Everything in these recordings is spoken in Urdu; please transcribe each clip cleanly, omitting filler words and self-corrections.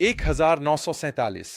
1947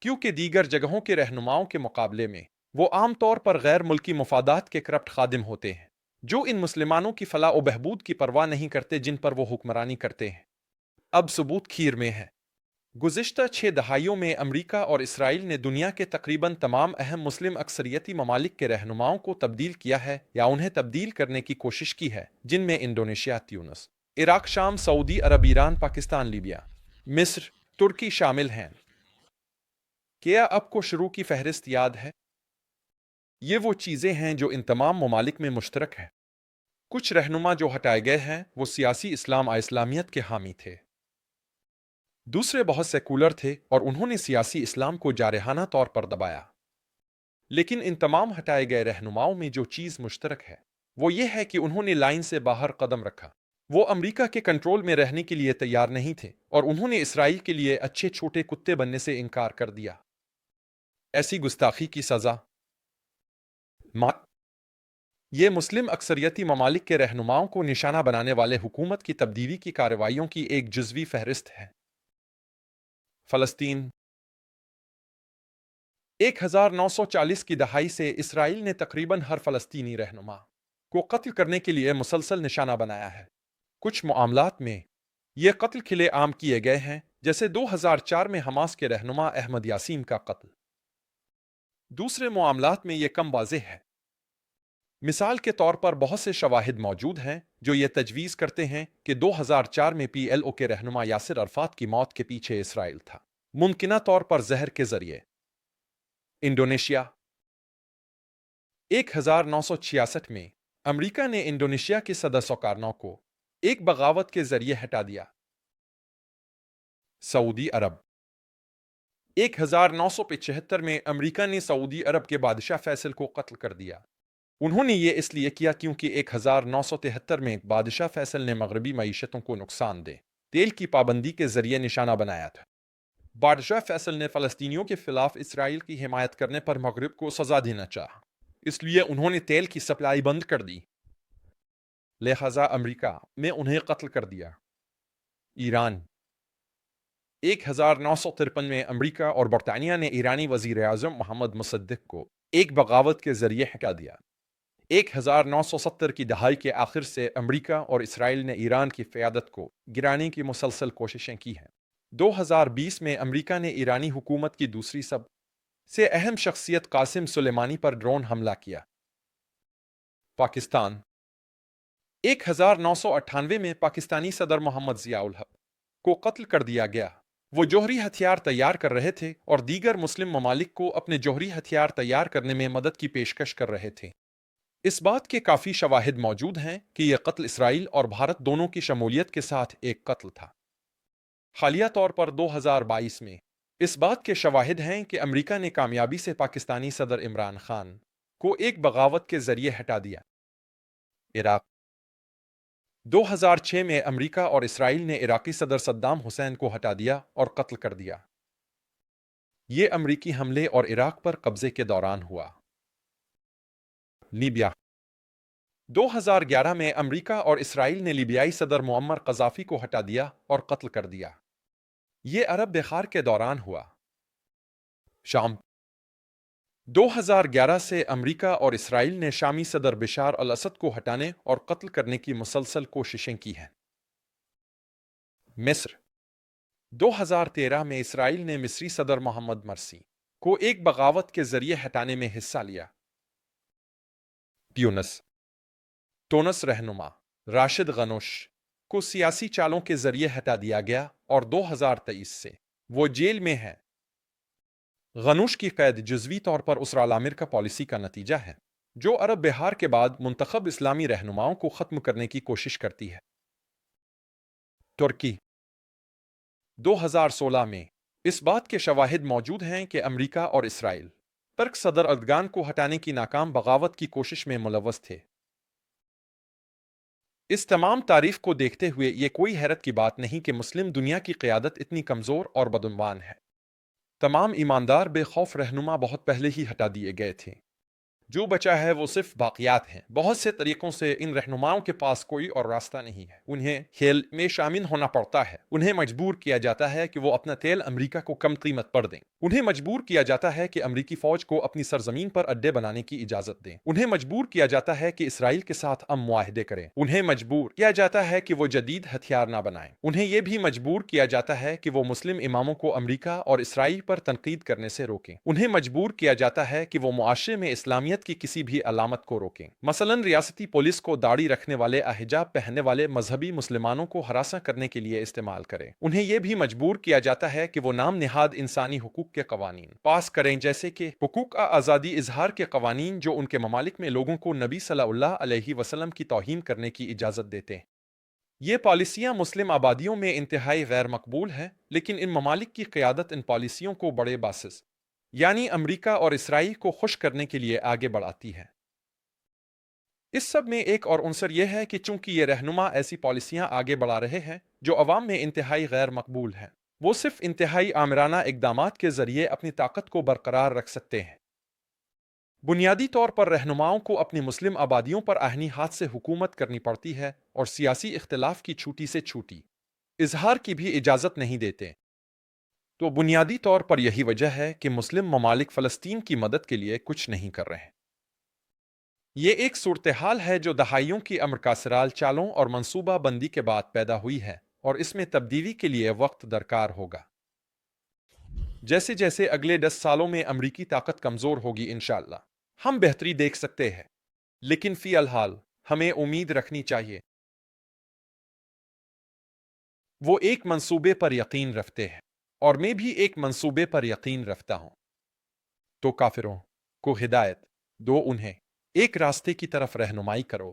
کیونکہ دیگر جگہوں کے رہنماؤں کے مقابلے میں وہ عام طور پر غیر ملکی مفادات کے کرپٹ خادم ہوتے ہیں جو ان مسلمانوں کی فلاح و بہبود کی پرواہ نہیں کرتے جن پر وہ حکمرانی کرتے ہیں۔ اب ثبوت کھیر میں ہے۔ گزشتہ 6 دہائیوں میں امریکہ اور اسرائیل نے دنیا کے تقریباً تمام اہم مسلم اکثریتی ممالک کے رہنماؤں کو تبدیل کیا ہے یا انہیں تبدیل کرنے کی کوشش کی ہے، جن میں انڈونیشیا، تیونس، عراق، شام، سعودی عرب، ایران، پاکستان، لیبیا، مصر، ترکی شامل ہیں۔ کیا آپ کو شروع کی فہرست یاد ہے؟ یہ وہ چیزیں ہیں جو ان تمام ممالک میں مشترک ہیں۔ کچھ رہنما جو ہٹائے گئے ہیں وہ سیاسی اسلام اسلامیت کے حامی تھے۔ دوسرے بہت سیکولر تھے اور انہوں نے سیاسی اسلام کو جارحانہ طور پر دبایا۔ لیکن ان تمام ہٹائے گئے رہنماؤں میں جو چیز مشترک ہے وہ یہ ہے کہ انہوں نے لائن سے باہر قدم رکھا۔ وہ امریکہ کے کنٹرول میں رہنے کے لیے تیار نہیں تھے اور انہوں نے اسرائیل کے لیے اچھے چھوٹے کتے بننے سے انکار کر دیا۔ ایسی گستاخی کی سزا یہ مسلم اکثریتی ممالک کے رہنماؤں کو نشانہ بنانے والے حکومت کی تبدیلی کی کارروائیوں کی ایک جزوی فہرست ہے۔ فلسطین 1940 کی دہائی سے اسرائیل نے تقریباً ہر فلسطینی رہنما کو قتل کرنے کے لیے مسلسل نشانہ بنایا ہے۔ کچھ معاملات میں یہ قتل کھلے عام کیے گئے ہیں، جیسے 2004 میں حماس کے رہنما احمد یاسین کا قتل۔ دوسرے معاملات میں یہ کم واضح ہے۔ مثال کے طور پر بہت سے شواہد موجود ہیں جو یہ تجویز کرتے ہیں کہ 2004 میں PLO کے رہنما یاسر عرفات کی موت کے پیچھے اسرائیل تھا، ممکنہ طور پر زہر کے ذریعے۔ انڈونیشیا 1966 میں امریکہ نے انڈونیشیا کے صدر سوکارنو کو ایک بغاوت کے ذریعے ہٹا دیا۔ سعودی عرب 1975 میں امریکہ نے سعودی عرب کے بادشاہ فیصل کو قتل کر دیا۔ انہوں نے یہ اس لیے کیا کیونکہ 1973 میں بادشاہ فیصل نے مغربی معیشتوں کو نقصان دہ تیل کی پابندی کے ذریعے نشانہ بنایا تھا۔ بادشاہ فیصل نے فلسطینیوں کے خلاف اسرائیل کی حمایت کرنے پر مغرب کو سزا دینا چاہا، اس لیے انہوں نے تیل کی سپلائی بند کر دی، لہذا امریکہ میں انہیں قتل کر دیا۔ ایران 1953 میں امریکہ اور برطانیہ نے ایرانی وزیر اعظم محمد مصدق کو ایک بغاوت کے ذریعے ہٹا دیا۔ 1970 کی دہائی کے آخر سے امریکہ اور اسرائیل نے ایران کی قیادت کو گرانے کی مسلسل کوششیں کی ہیں۔ 2020 میں امریکہ نے ایرانی حکومت کی دوسری سب سے اہم شخصیت قاسم سلیمانی پر ڈرون حملہ کیا۔ پاکستان 1998 میں پاکستانی صدر محمد ضیاء الحق کو قتل کر دیا گیا۔ وہ جوہری ہتھیار تیار کر رہے تھے اور دیگر مسلم ممالک کو اپنے جوہری ہتھیار تیار کرنے میں مدد کی پیشکش کر رہے تھے۔ اس بات کے کافی شواہد موجود ہیں کہ یہ قتل اسرائیل اور بھارت دونوں کی شمولیت کے ساتھ ایک قتل تھا۔ حالیہ طور پر 2022 میں اس بات کے شواہد ہیں کہ امریکہ نے کامیابی سے پاکستانی صدر عمران خان کو ایک بغاوت کے ذریعے ہٹا دیا۔ عراق 2006 میں امریکہ اور اسرائیل نے عراقی صدر صدام حسین کو ہٹا دیا اور قتل کر دیا۔ یہ امریکی حملے اور عراق پر قبضے کے دوران ہوا۔ لیبیا 2011 میں امریکہ اور اسرائیل نے لیبیائی صدر معمر قذافی کو ہٹا دیا اور قتل کر دیا۔ یہ عرب بخار کے دوران ہوا۔ شام 2011 سے امریکہ اور اسرائیل نے شامی صدر بشار الاسد کو ہٹانے اور قتل کرنے کی مسلسل کوششیں کی ہیں۔ مصر 2013 میں اسرائیل نے مصری صدر محمد مرسی کو ایک بغاوت کے ذریعے ہٹانے میں حصہ لیا۔ تونس رہنما راشد غنوش کو سیاسی چالوں کے ذریعے ہٹا دیا گیا اور 2023 سے وہ جیل میں ہے۔ غنوش کی قید جزوی طور پر اسرا العامر کا پالیسی کا نتیجہ ہے، جو عرب بہار کے بعد منتخب اسلامی رہنماؤں کو ختم کرنے کی کوشش کرتی ہے۔ ترکی 2016 میں اس بات کے شواہد موجود ہیں کہ امریکہ اور اسرائیل ترک صدر اردگان کو ہٹانے کی ناکام بغاوت کی کوشش میں ملوث تھے۔ اس تمام تعریف کو دیکھتے ہوئے یہ کوئی حیرت کی بات نہیں کہ مسلم دنیا کی قیادت اتنی کمزور اور بدعنوان ہے۔ تمام ایماندار بے خوف رہنما بہت پہلے ہی ہٹا دیے گئے تھے۔ جو بچا ہے وہ صرف باقیات ہیں۔ بہت سے طریقوں سے ان رہنماؤں کے پاس کوئی اور راستہ نہیں ہے۔ انہیں کھیل میں شامل ہونا پڑتا ہے۔ انہیں مجبور کیا جاتا ہے کہ وہ اپنا تیل امریکہ کو کم قیمت پر دیں۔ انہیں مجبور کیا جاتا ہے کہ امریکی فوج کو اپنی سرزمین پر اڈے بنانے کی اجازت دیں۔ انہیں مجبور کیا جاتا ہے کہ اسرائیل کے ساتھ معاہدے کریں۔ انہیں مجبور کیا جاتا ہے کہ وہ جدید ہتھیار نہ بنائیں۔ انہیں یہ بھی مجبور کیا جاتا ہے کہ وہ مسلم اماموں کو امریکہ اور اسرائیل پر تنقید کرنے سے روکیں۔ انہیں مجبور کیا جاتا ہے کہ وہ معاشرے میں اسلامیت کی کسی بھی علامت کو روکیں۔ مثلاً ریاستی پولیس کو داڑھی رکھنے والے، حجاب پہننے والے مذہبی مسلمانوں کو ہراساں کرنے کے لیے استعمال کریں۔ انہیں یہ بھی مجبور کیا جاتا ہے کہ وہ نام نہاد انسانی حقوق کے قوانین پاس کریں، جیسے کہ حقوق آزادی اظہار کے قوانین، جو ان کے ممالک میں لوگوں کو نبی صلی اللہ علیہ وسلم کی توہین کرنے کی اجازت دیتے ہیں۔ یہ پالیسیاں مسلم آبادیوں میں انتہائی غیر مقبول ہیں، لیکن ان ممالک کی قیادت ان پالیسیوں کو بڑے باعث یعنی امریکہ اور اسرائیل کو خوش کرنے کے لیے آگے بڑھاتی ہے۔ اس سب میں ایک اور عنصر یہ ہے کہ چونکہ یہ رہنما ایسی پالیسیاں آگے بڑھا رہے ہیں جو عوام میں انتہائی غیر مقبول ہیں، وہ صرف انتہائی آمرانہ اقدامات کے ذریعے اپنی طاقت کو برقرار رکھ سکتے ہیں۔ بنیادی طور پر رہنماؤں کو اپنی مسلم آبادیوں پر آہنی ہاتھ سے حکومت کرنی پڑتی ہے اور سیاسی اختلاف کی چھوٹی سے چھوٹی اظہار کی بھی اجازت نہیں دیتے۔ تو بنیادی طور پر یہی وجہ ہے کہ مسلم ممالک فلسطین کی مدد کے لیے کچھ نہیں کر رہے۔ یہ ایک صورتحال ہے جو دہائیوں کی امرکاسرال چالوں اور منصوبہ بندی کے بعد پیدا ہوئی ہے، اور اس میں تبدیلی کے لیے وقت درکار ہوگا۔ جیسے جیسے اگلے 10 سالوں میں امریکی طاقت کمزور ہوگی، انشاءاللہ ہم بہتری دیکھ سکتے ہیں، لیکن فی الحال ہمیں امید رکھنی چاہیے۔ وہ ایک منصوبے پر یقین رکھتے ہیں، اور میں بھی ایک منصوبے پر یقین رکھتا ہوں۔ تو کافروں کو ہدایت دو، انہیں ایک راستے کی طرف رہنمائی کرو۔